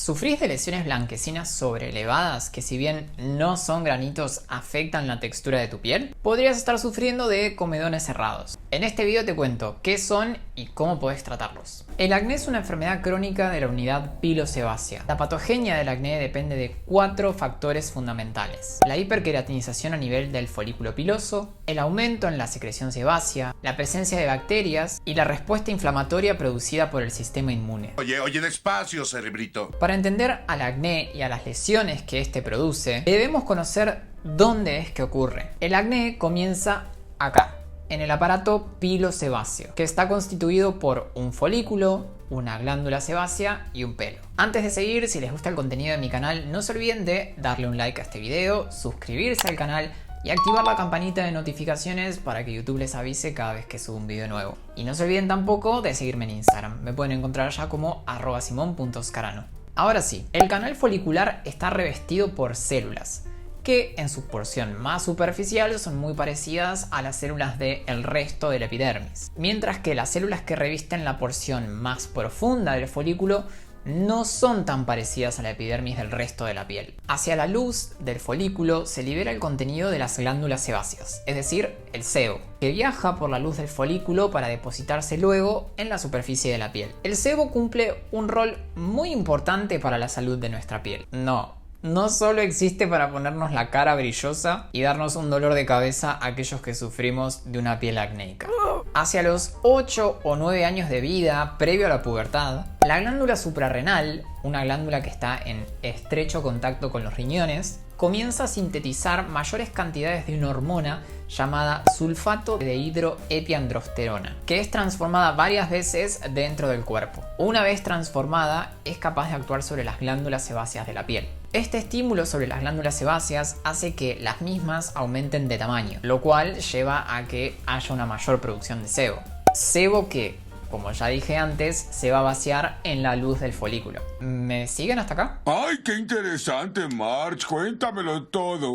¿Sufrís de lesiones blanquecinas sobreelevadas que, si bien no son granitos, afectan la textura de tu piel? Podrías estar sufriendo de comedones cerrados. En este video te cuento qué son y cómo podés tratarlos. El acné es una enfermedad crónica de la unidad pilosebácea. La patogenia del acné depende de 4 factores fundamentales: la hiperqueratinización a nivel del folículo piloso, el aumento en la secreción sebácea, la presencia de bacterias y la respuesta inflamatoria producida por el sistema inmune. Oye, despacio, cerebrito. Para entender al acné y a las lesiones que este produce, debemos conocer dónde es que ocurre. El acné comienza acá, en el aparato pilosebáceo, que está constituido por un folículo, una glándula sebácea y un pelo. Antes de seguir, si les gusta el contenido de mi canal, no se olviden de darle un like a este video, suscribirse al canal y activar la campanita de notificaciones para que YouTube les avise cada vez que subo un video nuevo. Y no se olviden tampoco de seguirme en Instagram, me pueden encontrar allá como @simon.scarano. Ahora sí, el canal folicular está revestido por células, que en su porción más superficial son muy parecidas a las células del resto de la epidermis, mientras que las células que revisten la porción más profunda del folículo no son tan parecidas a la epidermis del resto de la piel. Hacia la luz del folículo se libera el contenido de las glándulas sebáceas, es decir, el sebo, que viaja por la luz del folículo para depositarse luego en la superficie de la piel. El sebo cumple un rol muy importante para la salud de nuestra piel. No solo existe para ponernos la cara brillosa y darnos un dolor de cabeza a aquellos que sufrimos de una piel acnéica. Hacia los 8 o 9 años de vida, previo a la pubertad, la glándula suprarrenal, una glándula que está en estrecho contacto con los riñones, comienza a sintetizar mayores cantidades de una hormona llamada sulfato de hidroepiandrosterona, que es transformada varias veces dentro del cuerpo. Una vez transformada, es capaz de actuar sobre las glándulas sebáceas de la piel. Este estímulo sobre las glándulas sebáceas hace que las mismas aumenten de tamaño, lo cual lleva a que haya una mayor producción de sebo. Sebo que, como ya dije antes, se va a vaciar en la luz del folículo. ¿Me siguen hasta acá? ¡Ay, qué interesante, Marge! Cuéntamelo todo.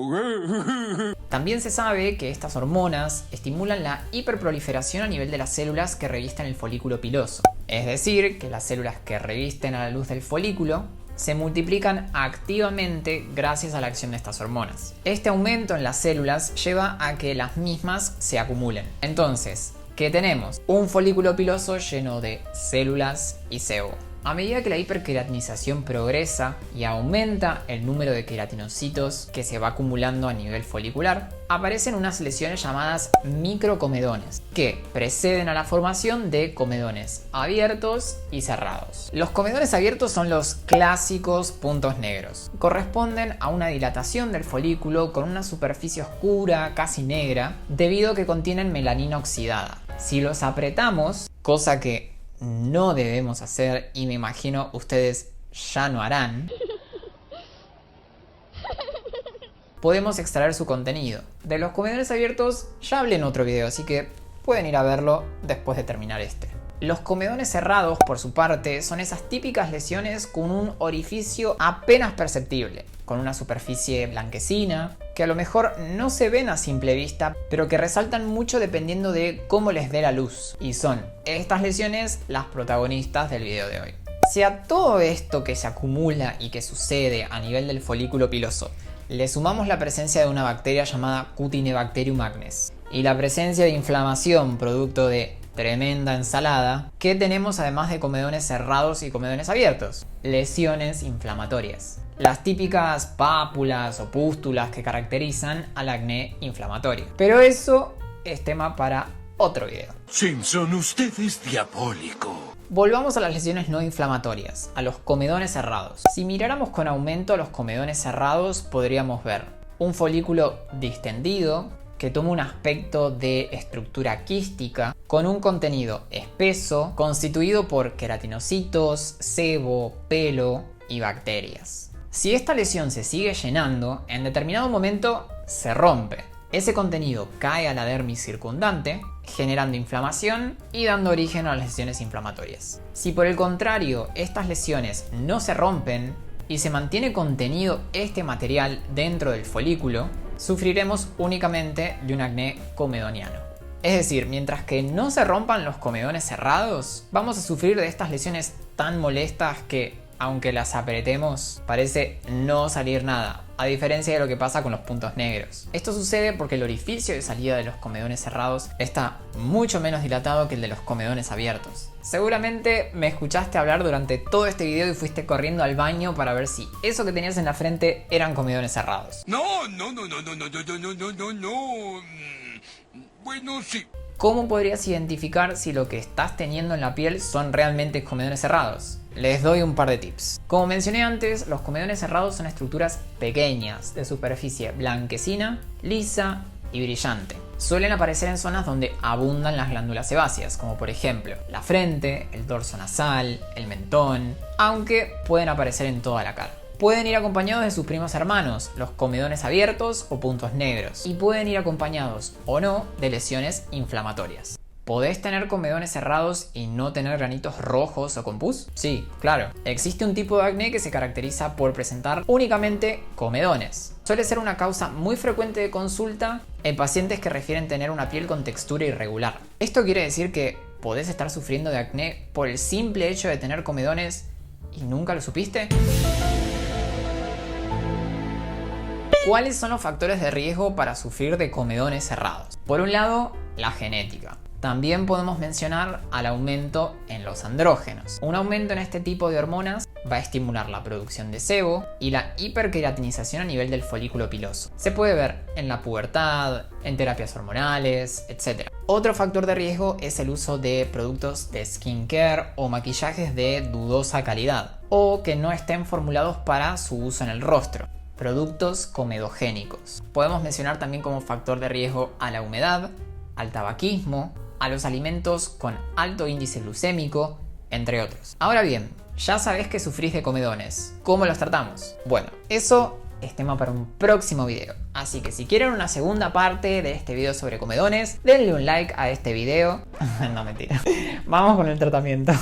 También se sabe que estas hormonas estimulan la hiperproliferación a nivel de las células que revisten el folículo piloso. Es decir, que las células que revisten a la luz del folículo se multiplican activamente gracias a la acción de estas hormonas. Este aumento en las células lleva a que las mismas se acumulen. Entonces, ¿qué tenemos? Un folículo piloso lleno de células y sebo. A medida que la hiperqueratinización progresa y aumenta el número de queratinocitos que se va acumulando a nivel folicular, aparecen unas lesiones llamadas microcomedones, que preceden a la formación de comedones abiertos y cerrados. Los comedones abiertos son los clásicos puntos negros. Corresponden a una dilatación del folículo con una superficie oscura, casi negra, debido a que contienen melanina oxidada. Si los apretamos, cosa que no debemos hacer y me imagino ustedes ya no harán, podemos extraer su contenido. De los comedones abiertos ya hablé en otro video, así que pueden ir a verlo después de terminar este. Los comedones cerrados, por su parte, son esas típicas lesiones con un orificio apenas perceptible, con una superficie blanquecina, que a lo mejor no se ven a simple vista, pero que resaltan mucho dependiendo de cómo les dé la luz. Y son estas lesiones las protagonistas del video de hoy. Si a todo esto que se acumula y que sucede a nivel del folículo piloso le sumamos la presencia de una bacteria llamada Cutibacterium acnes y la presencia de inflamación producto de tremenda ensalada, ¿qué tenemos además de comedones cerrados y comedones abiertos? Lesiones inflamatorias. Las típicas pápulas o pústulas que caracterizan al acné inflamatorio. Pero eso es tema para otro video. Simpson, usted es diabólico. Volvamos a las lesiones no inflamatorias, a los comedones cerrados. Si miráramos con aumento a los comedones cerrados, podríamos ver un folículo distendido, que toma un aspecto de estructura quística con un contenido espeso constituido por queratinocitos, sebo, pelo y bacterias. Si esta lesión se sigue llenando, en determinado momento se rompe. Ese contenido cae a la dermis circundante, generando inflamación y dando origen a las lesiones inflamatorias. Si por el contrario estas lesiones no se rompen y se mantiene contenido este material dentro del folículo, sufriremos únicamente de un acné comedoniano. Es decir, mientras que no se rompan los comedones cerrados, vamos a sufrir de estas lesiones tan molestas que aunque las apretemos, parece no salir nada, a diferencia de lo que pasa con los puntos negros. Esto sucede porque el orificio de salida de los comedones cerrados está mucho menos dilatado que el de los comedones abiertos. Seguramente me escuchaste hablar durante todo este video y fuiste corriendo al baño para ver si eso que tenías en la frente eran comedones cerrados. No. Bueno, sí. ¿Cómo podrías identificar si lo que estás teniendo en la piel son realmente comedones cerrados? Les doy un par de tips. Como mencioné antes, los comedones cerrados son estructuras pequeñas, de superficie blanquecina, lisa y brillante. Suelen aparecer en zonas donde abundan las glándulas sebáceas, como por ejemplo la frente, el dorso nasal, el mentón, aunque pueden aparecer en toda la cara. Pueden ir acompañados de sus primos hermanos, los comedones abiertos o puntos negros, y pueden ir acompañados o no de lesiones inflamatorias. ¿Podés tener comedones cerrados y no tener granitos rojos o con pus? Sí, claro. Existe un tipo de acné que se caracteriza por presentar únicamente comedones. Suele ser una causa muy frecuente de consulta en pacientes que refieren tener una piel con textura irregular. Esto quiere decir que podés estar sufriendo de acné por el simple hecho de tener comedones y nunca lo supiste. ¿Cuáles son los factores de riesgo para sufrir de comedones cerrados? Por un lado, la genética. También podemos mencionar al aumento en los andrógenos. Un aumento en este tipo de hormonas va a estimular la producción de sebo y la hiperqueratinización a nivel del folículo piloso. Se puede ver en la pubertad, en terapias hormonales, etc. Otro factor de riesgo es el uso de productos de skincare o maquillajes de dudosa calidad o que no estén formulados para su uso en el rostro. Productos comedogénicos. Podemos mencionar también como factor de riesgo a la humedad, al tabaquismo, a los alimentos con alto índice glucémico, entre otros. Ahora bien, ya sabés que sufrís de comedones. ¿Cómo los tratamos? Bueno, eso es tema para un próximo video. Así que si quieren una segunda parte de este video sobre comedones, denle un like a este video. No, mentira. Vamos con el tratamiento.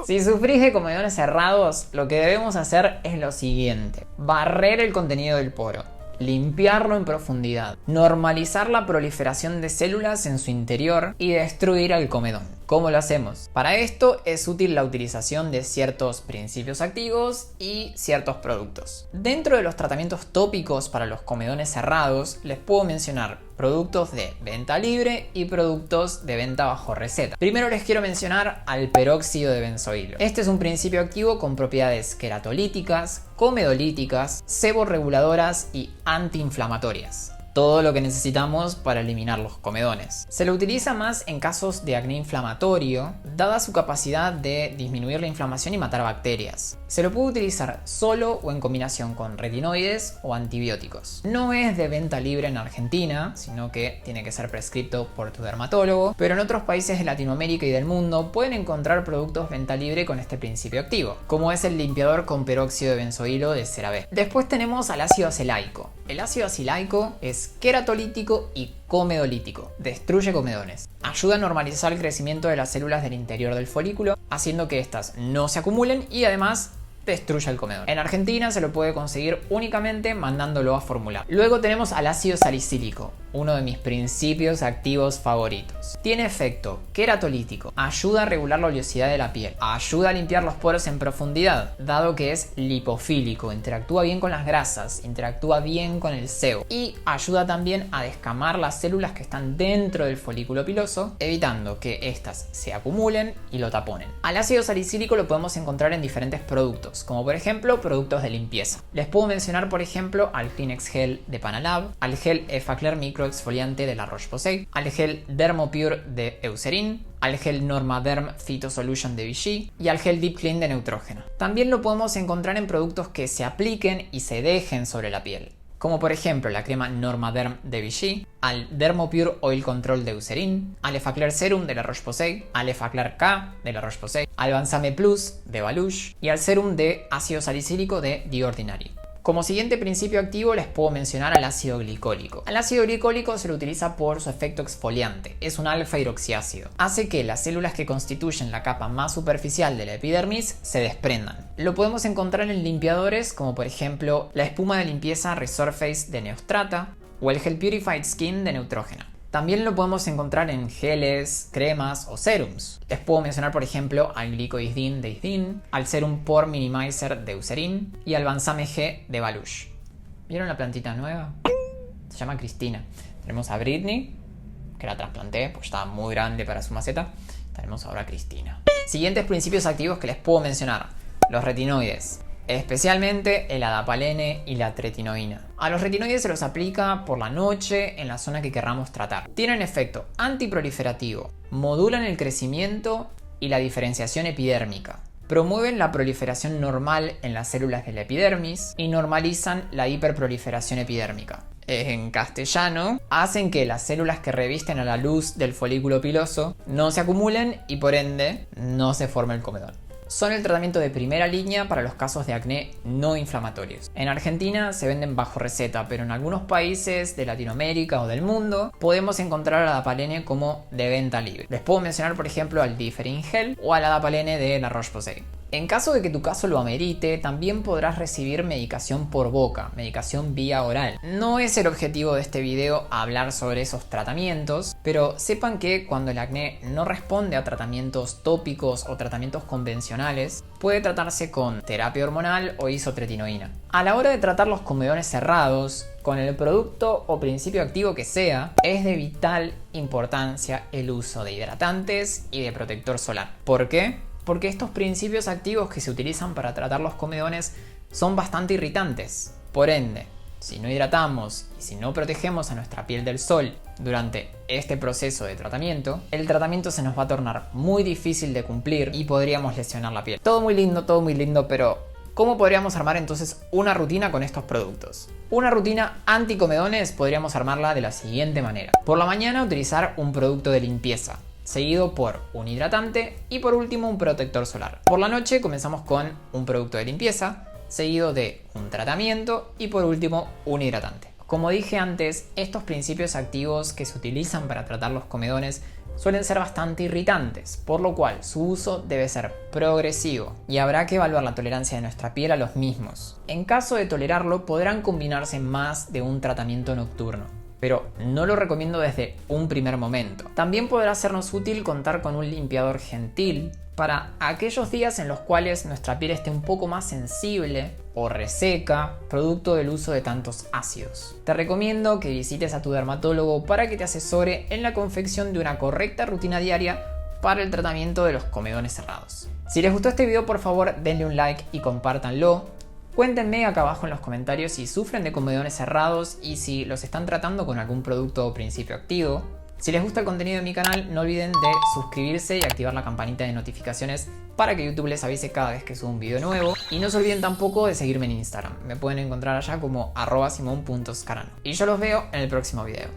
Si sufrís de comedones cerrados, lo que debemos hacer es lo siguiente: barrer el contenido del poro, limpiarlo en profundidad, normalizar la proliferación de células en su interior y destruir al comedón. ¿Cómo lo hacemos? Para esto es útil la utilización de ciertos principios activos y ciertos productos. Dentro de los tratamientos tópicos para los comedones cerrados, les puedo mencionar productos de venta libre y productos de venta bajo receta. Primero les quiero mencionar al peróxido de benzoilo. Este es un principio activo con propiedades queratolíticas, comedolíticas, seborreguladoras y antiinflamatorias. Todo lo que necesitamos para eliminar los comedones. Se lo utiliza más en casos de acné inflamatorio, dada su capacidad de disminuir la inflamación y matar bacterias. Se lo puede utilizar solo o en combinación con retinoides o antibióticos. No es de venta libre en Argentina, sino que tiene que ser prescrito por tu dermatólogo, pero en otros países de Latinoamérica y del mundo pueden encontrar productos venta libre con este principio activo, como es el limpiador con peróxido de benzoilo de CeraVe. Después tenemos al ácido acelaico. El ácido acelaico es queratolítico y comedolítico. Destruye comedones. Ayuda a normalizar el crecimiento de las células del interior del folículo, haciendo que éstas no se acumulen y además destruye el comedón. En Argentina se lo puede conseguir únicamente mandándolo a formular. Luego tenemos al ácido salicílico, uno de mis principios activos favoritos. Tiene efecto queratolítico, ayuda a regular la oleosidad de la piel, ayuda a limpiar los poros en profundidad, dado que es lipofílico, interactúa bien con las grasas, interactúa bien con el sebo y ayuda también a descamar las células que están dentro del folículo piloso, evitando que éstas se acumulen y lo taponen. Al ácido salicílico lo podemos encontrar en diferentes productos, como por ejemplo productos de limpieza. Les puedo mencionar por ejemplo al Kleenex Gel de Panalab, al gel Effaclar Micro Exfoliante de la Roche-Posay, al gel Dermopure de Eucerin, al gel Normaderm Phyto Solution de Vichy y al gel Deep Clean de Neutrogena. También lo podemos encontrar en productos que se apliquen y se dejen sobre la piel, como por ejemplo la crema Normaderm de Vichy, al Dermopure Oil Control de Eucerin, al Effaclar Serum de la Roche-Posay, al Effaclar K de la Roche-Posay, al Balsame Plus de Balush y al serum de ácido salicílico de The Ordinary. Como siguiente principio activo les puedo mencionar al ácido glicólico. Al ácido glicólico se lo utiliza por su efecto exfoliante, es un alfa hidroxiácido. Hace que las células que constituyen la capa más superficial de la epidermis se desprendan. Lo podemos encontrar en limpiadores como por ejemplo la espuma de limpieza Resurface de Neostrata o el Gel Purified Skin de Neutrogena. También lo podemos encontrar en geles, cremas o serums. Les puedo mencionar, por ejemplo, al Glycoisdin de Isdin, al Serum Pore Minimizer de Eucerin y al Balsame G de Balush. ¿Vieron la plantita nueva? Se llama Cristina. Tenemos a Britney, que la trasplanté porque estaba muy grande para su maceta. Tenemos ahora a Cristina. Siguientes principios activos que les puedo mencionar. Los retinoides. Especialmente el adapalene y la tretinoína. A los retinoides se los aplica por la noche en la zona que querramos tratar. Tienen efecto antiproliferativo, modulan el crecimiento y la diferenciación epidérmica. Promueven la proliferación normal en las células de la epidermis y normalizan la hiperproliferación epidérmica. En castellano, hacen que las células que revisten a la luz del folículo piloso no se acumulen y por ende no se forme el comedón. Son el tratamiento de primera línea para los casos de acné no inflamatorios. En Argentina se venden bajo receta, pero en algunos países de Latinoamérica o del mundo podemos encontrar al adapalene como de venta libre. Les puedo mencionar, por ejemplo, al Differin Gel o al adapalene de La Roche-Posay. En caso de que tu caso lo amerite, también podrás recibir medicación por boca, medicación vía oral. No es el objetivo de este video hablar sobre esos tratamientos, pero sepan que cuando el acné no responde a tratamientos tópicos o tratamientos convencionales, puede tratarse con terapia hormonal o isotretinoína. A la hora de tratar los comedones cerrados, con el producto o principio activo que sea, es de vital importancia el uso de hidratantes y de protector solar. ¿Por qué? Porque estos principios activos que se utilizan para tratar los comedones son bastante irritantes. Por ende, si no hidratamos y si no protegemos a nuestra piel del sol durante este proceso de tratamiento, el tratamiento se nos va a tornar muy difícil de cumplir y podríamos lesionar la piel. Todo muy lindo, pero ¿cómo podríamos armar entonces una rutina con estos productos? Una rutina anticomedones podríamos armarla de la siguiente manera. Por la mañana utilizar un producto de limpieza, seguido por un hidratante y por último un protector solar. Por la noche comenzamos con un producto de limpieza, seguido de un tratamiento y por último un hidratante. Como dije antes, estos principios activos que se utilizan para tratar los comedones suelen ser bastante irritantes, por lo cual su uso debe ser progresivo y habrá que evaluar la tolerancia de nuestra piel a los mismos. En caso de tolerarlo, podrán combinarse más de un tratamiento nocturno, pero no lo recomiendo desde un primer momento. También podrá sernos útil contar con un limpiador gentil para aquellos días en los cuales nuestra piel esté un poco más sensible o reseca, producto del uso de tantos ácidos. Te recomiendo que visites a tu dermatólogo para que te asesore en la confección de una correcta rutina diaria para el tratamiento de los comedones cerrados. Si les gustó este video, por favor denle un like y compártanlo. Cuéntenme acá abajo en los comentarios si sufren de comedones cerrados y si los están tratando con algún producto o principio activo. Si les gusta el contenido de mi canal, no olviden de suscribirse y activar la campanita de notificaciones para que YouTube les avise cada vez que subo un video nuevo. Y no se olviden tampoco de seguirme en Instagram. Me pueden encontrar allá como @simon.scarano. Y yo los veo en el próximo video.